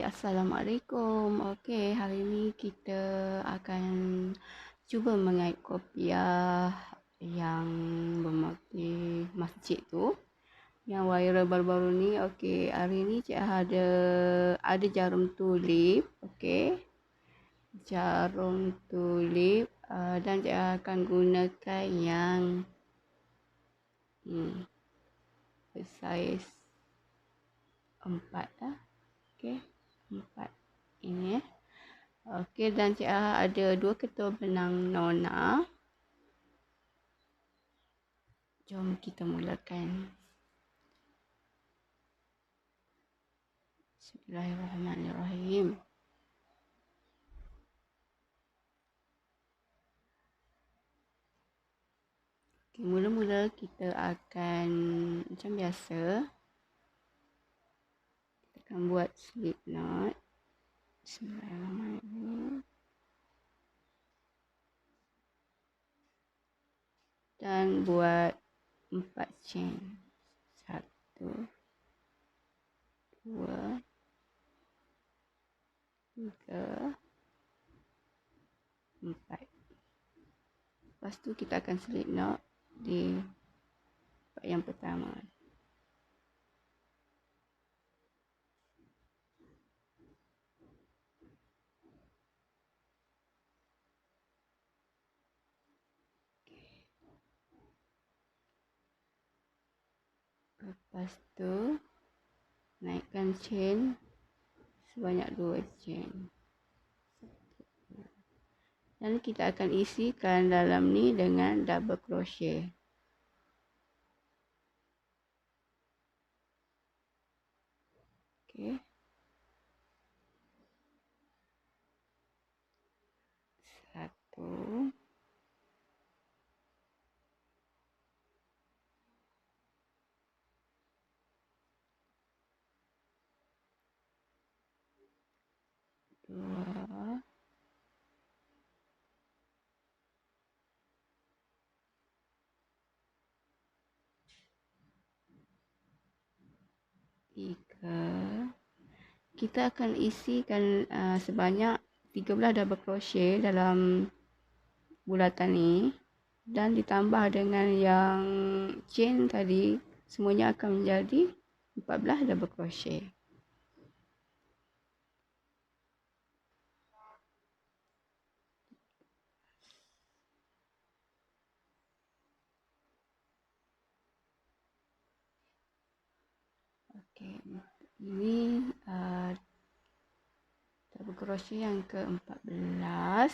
Assalamualaikum. Okey, hari ini kita akan cuba mengait kopiah yang bermotif masjid tu, yang viral baru-baru ni. Okey, hari ni Cik ada jarum tulip, okey. Jarum tulip dan Cik akan gunakan yang bersaiz 4 lah. Okey, 4 ini . Okey, dan Cik ada 2 ketul benang nona. Jom kita mulakan. Bismillahirrahmanirrahim. Okey, mula-mula kita akan macam biasa, kita akan buat slip knot. Bismillahirrahmanirrahim. Dan buat 4 chain. 1, 2, 3, 4. Lepas tu kita akan slip knot di part yang pertama. Lepas tu naikkan chain sebanyak 2 chain. Dan kita akan isikan dalam ni dengan double crochet. Okey. 1, 2, 3. Kita akan isikan sebanyak 13 double crochet dalam bulatan ni, dan ditambah dengan yang chain tadi, semuanya akan menjadi 14 double crochet. Okey, ini double crochet yang ke-14,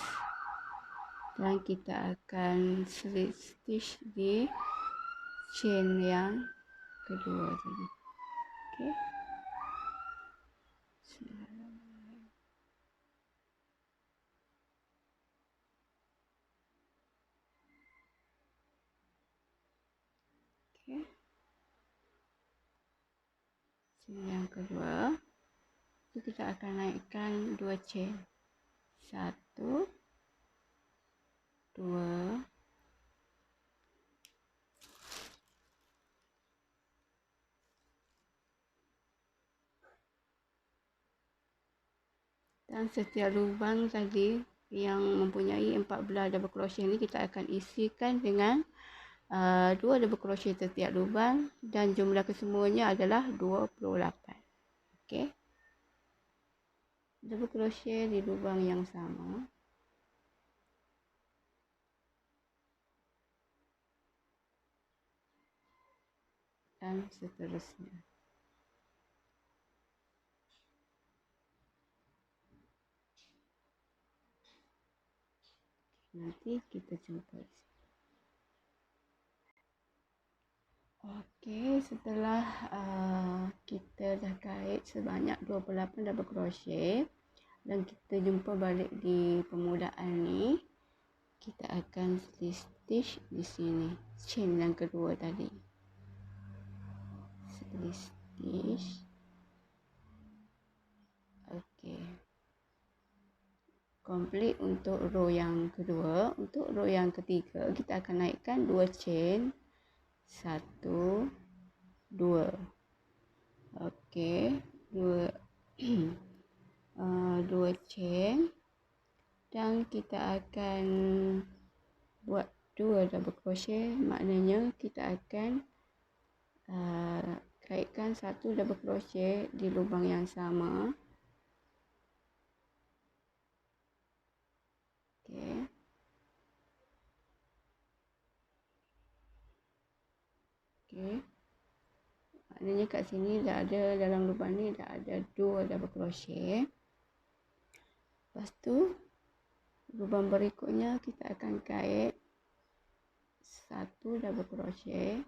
dan kita akan slip stitch di chain yang kedua tadi. Okey. Okey. Chain yang kedua, kita akan naikkan 2 chain. 1, 2, dan setiap lubang tadi yang mempunyai 14 double crochet ni kita akan isikan dengan 2 double crochet setiap lubang, dan jumlah kesemuanya adalah 28. Okey. Double crochet di lubang yang sama. Dan seterusnya. Nanti kita jumpa. Okey, setelah kita dah kait sebanyak 28 double crochet, dan kita jumpa balik di permulaan ni, kita akan slip stitch di sini, chain yang kedua tadi. Slip stitch. Okey. Complete untuk row yang kedua. Untuk row yang ketiga, kita akan naikkan 2 chain. 1, 2. Okey, 2. 2 chain dan kita akan buat 2 double crochet, maknanya kita akan kaitkan 1 double crochet di lubang yang sama. Okey. Okey. Maknanya kat sini dah ada, dalam lubang ni dah ada 2 double crochet. Lepas tu lubang berikutnya kita akan kait 1 double crochet.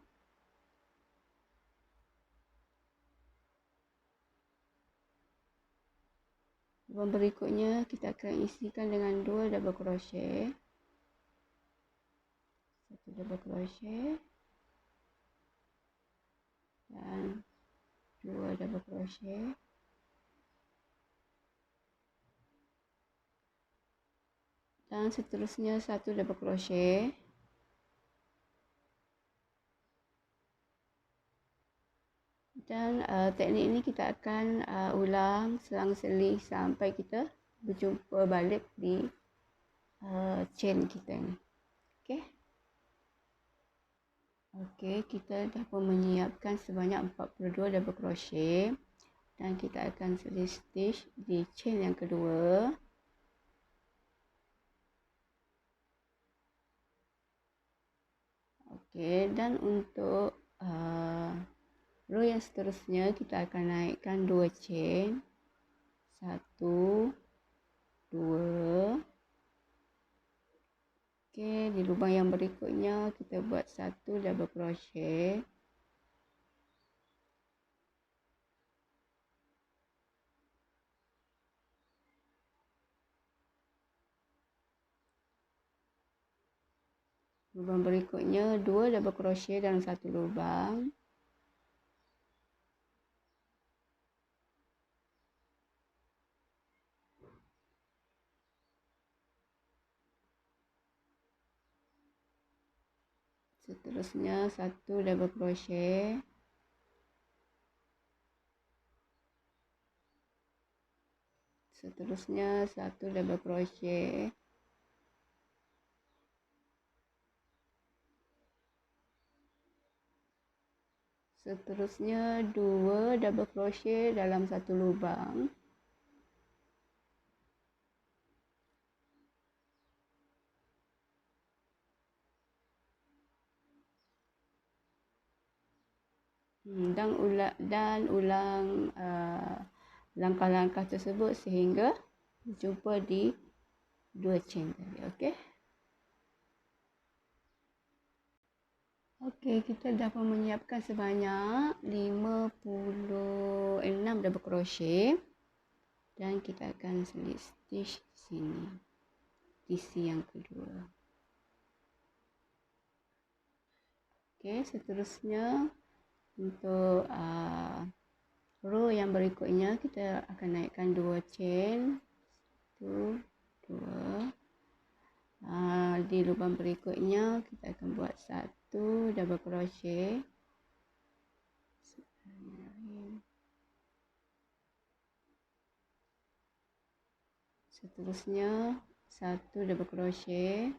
Lubang berikutnya kita akan isikan dengan 2 double crochet. 1 double crochet dan 2 double crochet. Dan seterusnya 1 double crochet. Dan teknik ini kita akan ulang selang-seling sampai kita berjumpa balik di chain kita ni. Okey. Okey, kita dah pun menyiapkan sebanyak 42 double crochet dan kita akan slip stitch di chain yang kedua. Okey, dan untuk row yang seterusnya kita akan naikkan 2 chain. 1 2. Okey, di lubang yang berikutnya kita buat 1 double crochet. Lubang berikutnya 2 double crochet dalam satu lubang. Seterusnya 1 double crochet. Seterusnya 1 double crochet. Seterusnya 2 double crochet dalam satu lubang. Dan ulang langkah-langkah tersebut sehingga jumpa di 2 chain tadi. Okey. Okey, kita dah pun menyiapkan sebanyak 56 double crochet dan kita akan slip stitch di sini, di sisi yang kedua. Okey, seterusnya untuk row yang berikutnya kita akan naikkan 2 chain. 1 2. Di lubang berikutnya kita akan buat 1 double crochet. Seterusnya 1 double crochet.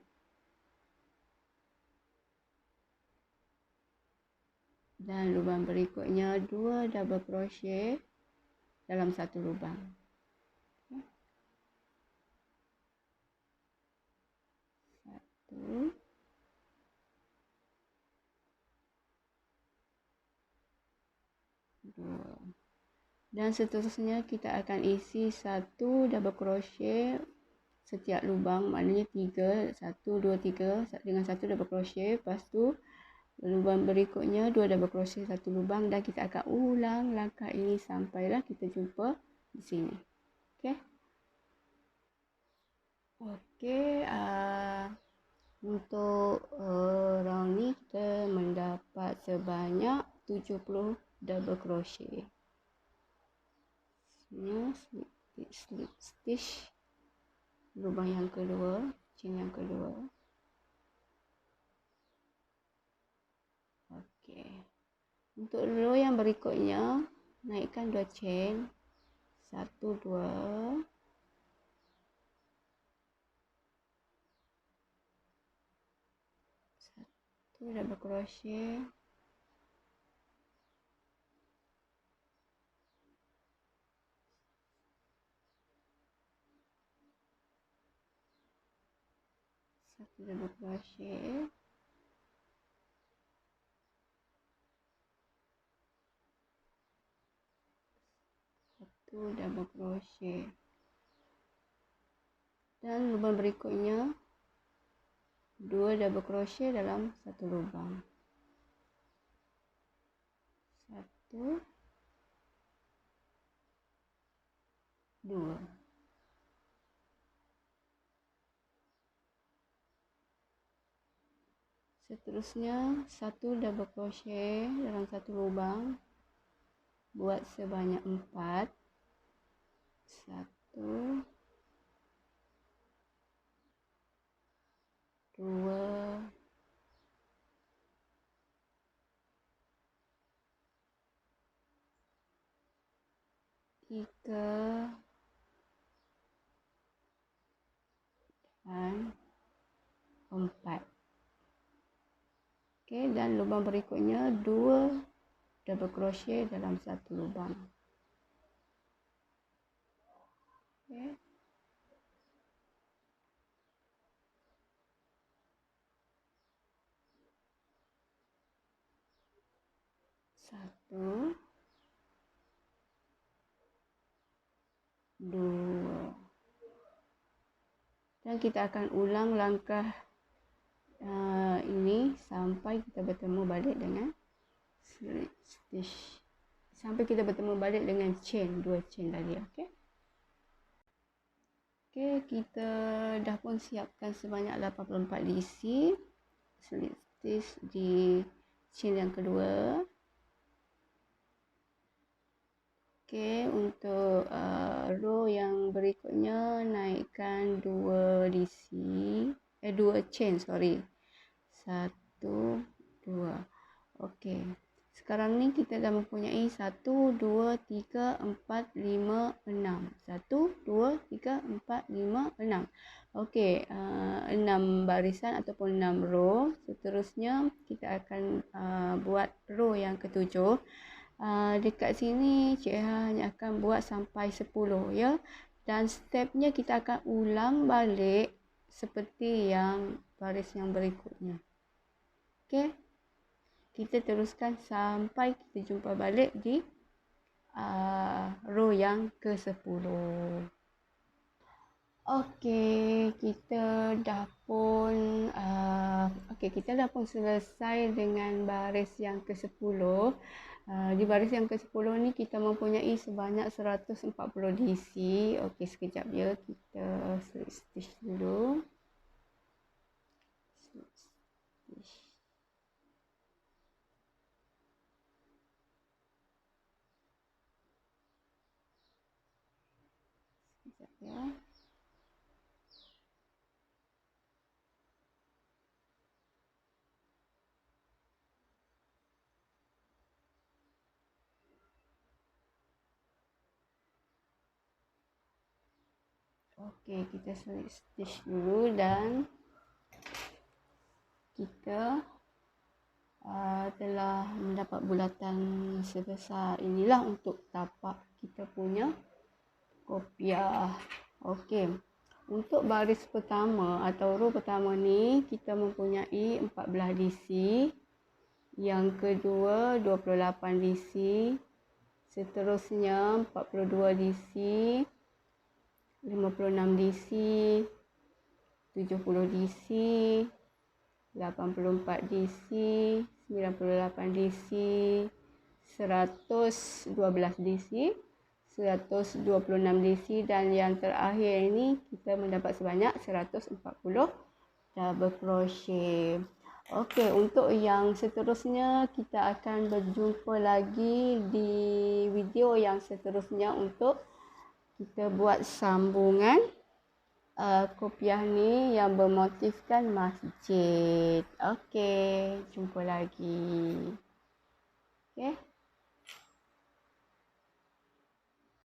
Dan lubang berikutnya 2 double crochet dalam satu lubang. Satu. Dua. Dan seterusnya kita akan isi 1 double crochet setiap lubang, maknanya 3, 1 2 3 dengan 1 double crochet. Lepas tu lubang berikutnya 2 double crochet satu lubang dan kita akan ulang langkah ini sampailah kita jumpa di sini. Okey. Okey, untuk round ni kita mendapat sebanyak 70 double crochet. Ini slip stitch lubang yang kedua, chain yang kedua. Okey. Untuk row yang berikutnya naikkan 2 chain. 1 2. double crochet, satu double crochet, satu double crochet, dan lubang berikutnya 2 double crochet dalam satu lubang, 1, 2. Seterusnya 1 double crochet dalam satu lubang, buat sebanyak 4, 1, 2, 3, dan 4. Okey, dan lubang berikutnya 2 double crochet dalam satu lubang. Okey. Satu, 2. Dan kita akan ulang langkah ini sampai kita bertemu balik dengan slip stitch. Sampai kita bertemu balik dengan chain, 2 chain tadi, okey. Okey, kita dah pun siapkan sebanyak 84 DC slip stitch di chain yang kedua. Okey, untuk row yang berikutnya naikkan 2 DC, 2 chain, sorry. 1, 2. Okey. Sekarang ni kita dah mempunyai 1, 2, 3, 4, 5, 6. 1, 2, 3, 4, 5, 6. Okey, 6 barisan ataupun 6 row. Seterusnya kita akan buat row yang ketujuh. Dekat sini Cik Ha hanya akan buat sampai 10 ya. Dan stepnya kita akan ulang balik seperti yang baris yang berikutnya. Okey. Kita teruskan sampai kita jumpa balik di row yang ke-10. Okey, kita dah pun kita dah pun selesai dengan baris yang ke-10. Di baris yang ke-10 ni kita mempunyai sebanyak 140 DC. Okey, sekejap ya, kita slip stitch dulu. Slip stitch. Sekejap ya. Okey, kita slip stitch dulu dan kita telah mendapat bulatan sebesar inilah untuk tapak kita punya kopiah. Okey. Untuk baris pertama atau row pertama ni kita mempunyai 14 DC. Yang kedua 28 DC. Seterusnya 42 DC. 56 DC, 70 DC, 84 DC, 98 DC, 112 DC, 126 DC dan yang terakhir ini kita mendapat sebanyak 140 double crochet. Okey, untuk yang seterusnya kita akan berjumpa lagi di video yang seterusnya untuk kita buat sambungan kopiah ni yang bermotifkan masjid. Okey, jumpa lagi. Okey.